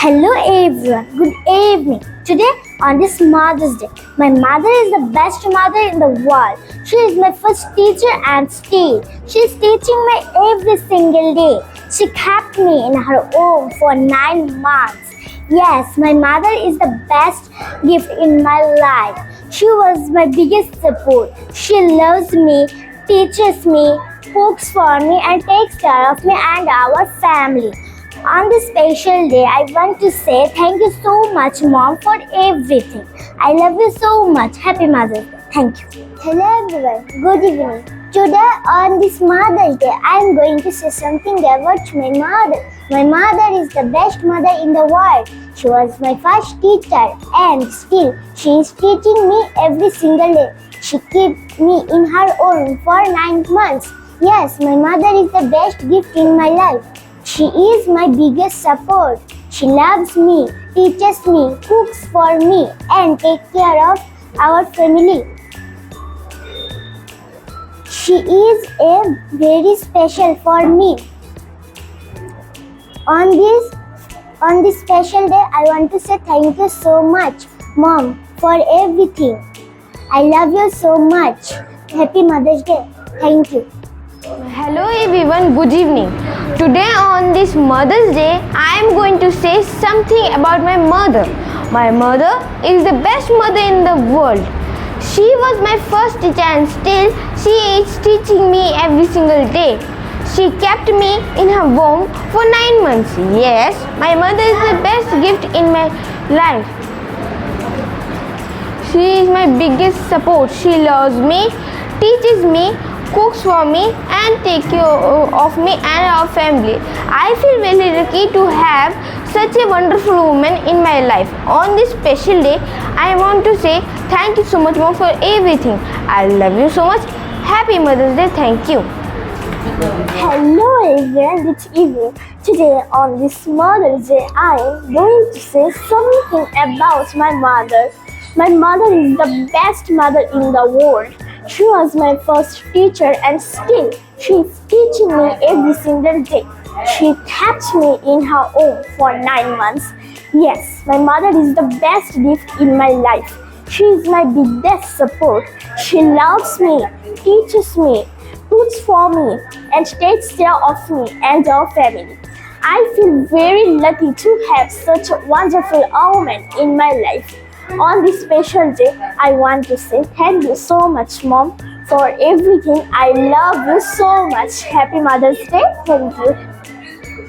Hello everyone, good evening. Today on this Mother's Day, my mother is the best mother in the world. She is my first teacher and still she is teaching me every single day. She kept me in her home for 9 months. Yes, my mother is the best gift in my life. She was my biggest support. She loves me, teaches me, cooks for me and takes care of me and our family. On this special day, I want to say thank you so much, Mom, for everything. I love you so much. Happy Mother's Day. Thank you. Hello, everyone. Good evening. Today, on this Mother's Day, I am going to say something about my mother. My mother is the best mother in the world. She was my first teacher and still she is teaching me every single day. She kept me in her home for 9 months. Yes, my mother is the best gift in my life. She is my biggest support. She loves me, teaches me, cooks for me, and takes care of our family. She is a very special for me. On this special day, I want to say thank you so much, Mom, for everything. I love you so much. Happy Mother's Day. Thank you. Hello everyone, good evening. Today on this Mother's Day, I am going to say something about my mother. My mother is the best mother in the world. She was my first teacher and still she is teaching me every single day. She kept me in her womb for 9 months. Yes, my mother is the best gift in my life. She is my biggest support. She loves me, teaches me, cooks for me and takes care of me and our family. I feel very lucky to have such a wonderful woman in my life. On this special day, I want to say thank you so much, Mom, for everything. I love you so much. Happy Mother's Day. Thank you. Hello everyone, good evening. Today on this Mother's Day, I am going to say something about my mother. My mother is the best mother in the world. She was my first teacher and still she is teaching me every single day. She kept me in her home for 9 months. Yes, my mother is the best gift in my life. She is my biggest support. She loves me, teaches me, cooks for me and takes care of me and our family. I feel very lucky to have such a wonderful woman in my life. On this special day, I want to say thank you so much, Mom, for everything. I love you so much. Happy Mother's Day. Thank you.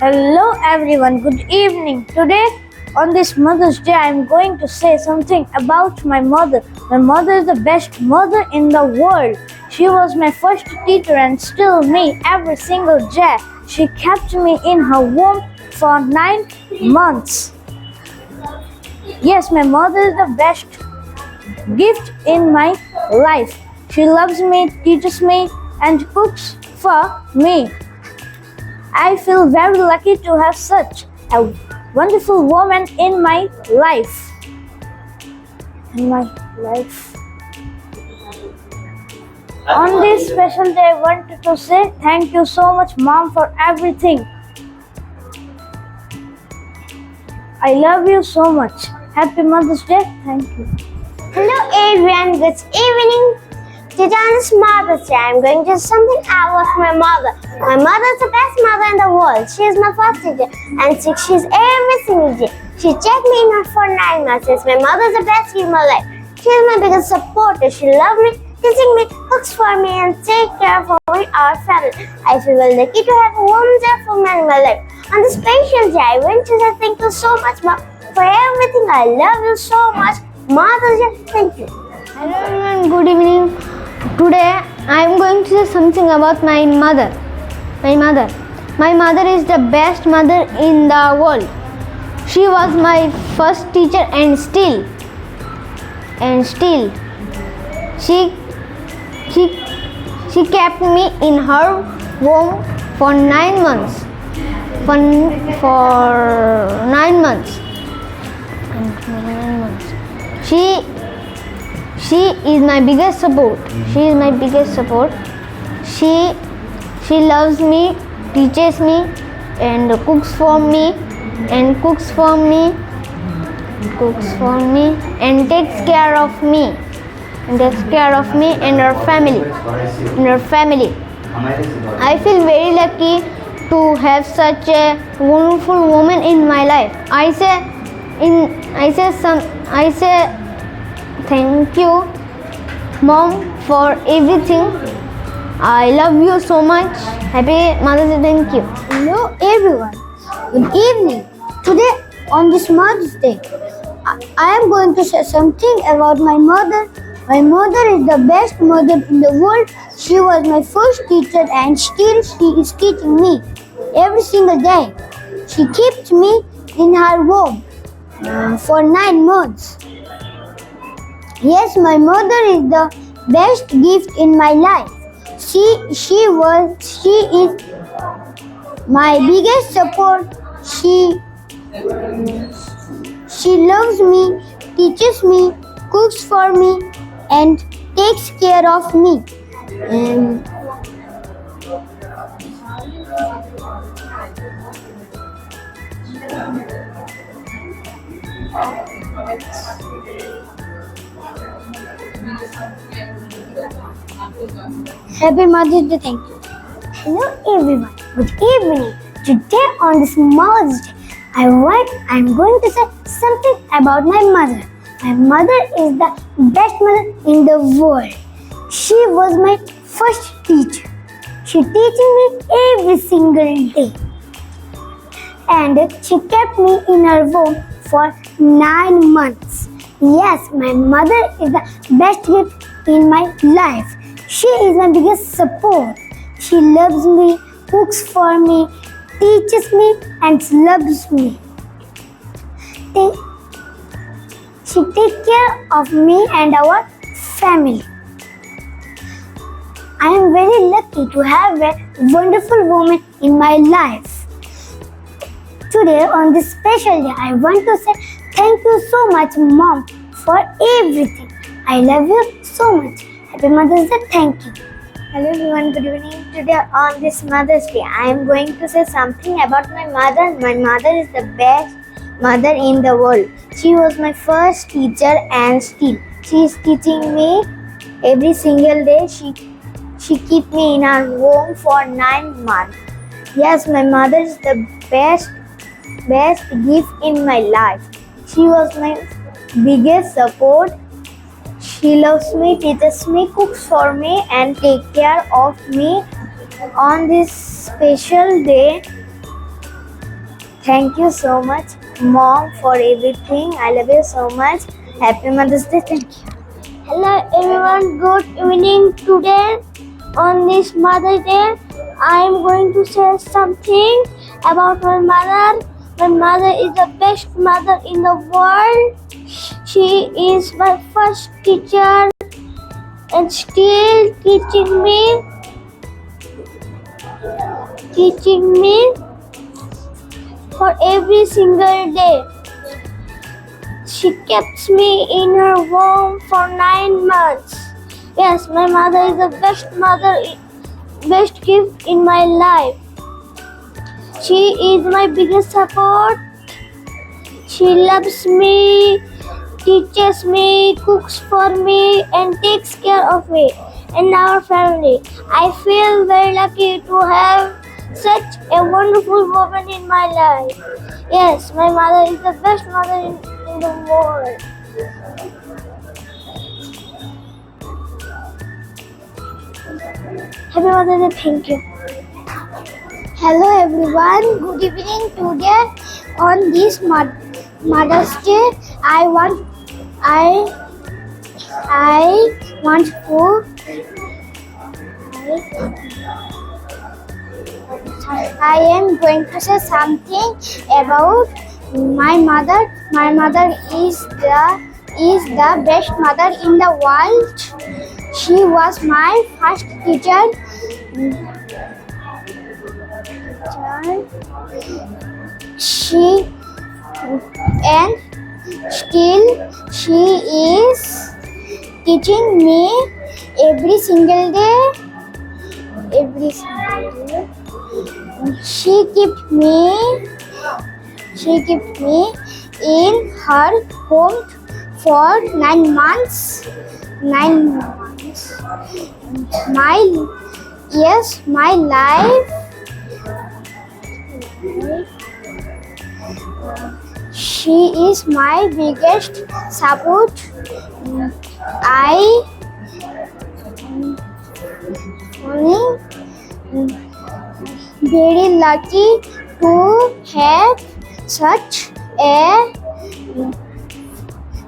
Hello everyone, good evening. Today on this Mother's Day, I am going to say something about my mother. My mother is the best mother in the world. She was my first teacher and still me every single day. She kept me in her womb for 9 months. Yes, my mother is the best gift in my life. She loves me, teaches me, and cooks for me. I feel very lucky to have such a wonderful woman in my life. On this special day, I wanted to say thank you so much, Mom, for everything. I love you so much. Happy Mother's Day. Thank you. Hello everyone, good evening. Today on this Mother's Day, I am going to say something about my mother. My mother is the best mother in the world. She is my first teacher and she is every single day. She checked me in her for 9 months. Yes, my mother is the best in my life. She is my biggest supporter. She loves me, teaching me, cooks for me and takes care of our family. I feel very lucky to have a wonderful man in my life. On this special day, I want to say thank you so much, Mom, for everything. I love you so much. Mother's Day. Thank you. Hello everyone, good evening. Today I am going to say something about my mother. My mother is the best mother in the world. She was my first teacher and still she kept me in her womb for 9 months. For 9 months. She is my biggest support. She loves me, teaches me and cooks for me and cooks for me and takes care of me and our family. I feel very lucky to have such a wonderful woman in my life. I say thank you, Mom, for everything. I love you so much. Happy Mother's Day. Thank you. Hello everyone. Good evening. Today on this Mother's Day, I am going to say something about my mother. My mother is the best mother in the world. She was my first teacher and still she is teaching me every single day. She kept me in her womb for 9 months. Yes, my mother is the best gift in my life. She is my biggest support. She loves me, teaches me, cooks for me, and takes care of me. And Happy Mother's Day. Thank you. Hello everyone. Good evening. Today on this Mother's Day, I'm going to say something about my mother. My mother is the best mother in the world. She was my first teacher. She teaching me every single day. And she kept me in her womb for 9 months. Yes, my mother is the best gift in my life. She is my biggest support. She loves me, cooks for me, teaches me, and loves me. She takes care of me and our family. I am very lucky to have a wonderful woman in my life. Today, on this special day, I want to say thank you so much, Mom, for everything. I love you so much. Happy Mother's Day. Thank you. Hello everyone, good evening. Today on this Mother's Day, I am going to say something about my mother. My mother is the best mother in the world. She was my first teacher and still she is teaching me every single day. She kept me in her womb for 9 months. Yes, my mother is the best gift in my life. She was my biggest support. She loves me, teaches me, cooks for me, and takes care of me on this special day. Thank you so much, Mom, for everything. I love you so much. Happy Mother's Day. Thank you. Hello everyone, good evening. Today on this Mother's Day, I am going to say something about my mother. My mother is the best mother in the world. She is my first teacher and still teaching me for every single day. She kept me in her womb for 9 months. Yes, my mother is the best gift in my life. She is my biggest support. She loves me, teaches me, cooks for me, and takes care of me and our family. I feel very lucky to have such a wonderful woman in my life. Yes, my mother is the best mother in the world. Happy Mother's Day. Thank you. Hello everyone. Good evening. Today on this Mother's Day, I am going to say something about my mother. My mother is the best mother in the world. She was my first teacher. She is teaching me every single day. She kept me She kept me in her home for 9 months. 9 months. My life. She is my biggest support. I am very lucky to have such a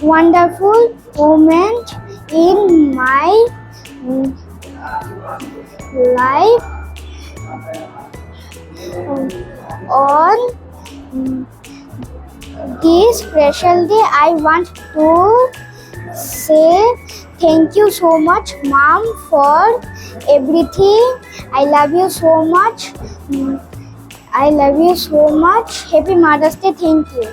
wonderful moment in my life. On this special day, I want to say thank you so much, Mom, for everything. I love you so much. I love you so much. Happy Mother's Day. Thank you.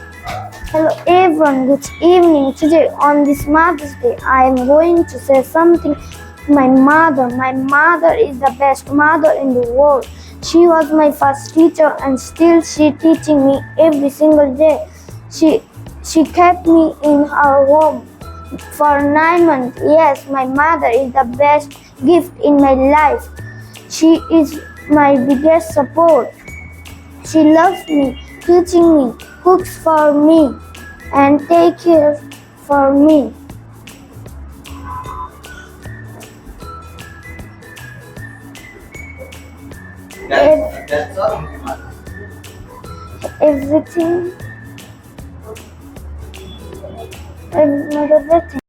Hello everyone, good evening. Today on this Mother's Day, I am going to say something to my mother. My mother is the best mother in the world. She was my first teacher and still she teaching me every single day. She kept me in her home for 9 months. Yes, my mother is the best gift in my life. She is my biggest support. She loves me, teaching me, cooks for me, and takes care for me. That's all. Everything. Everything.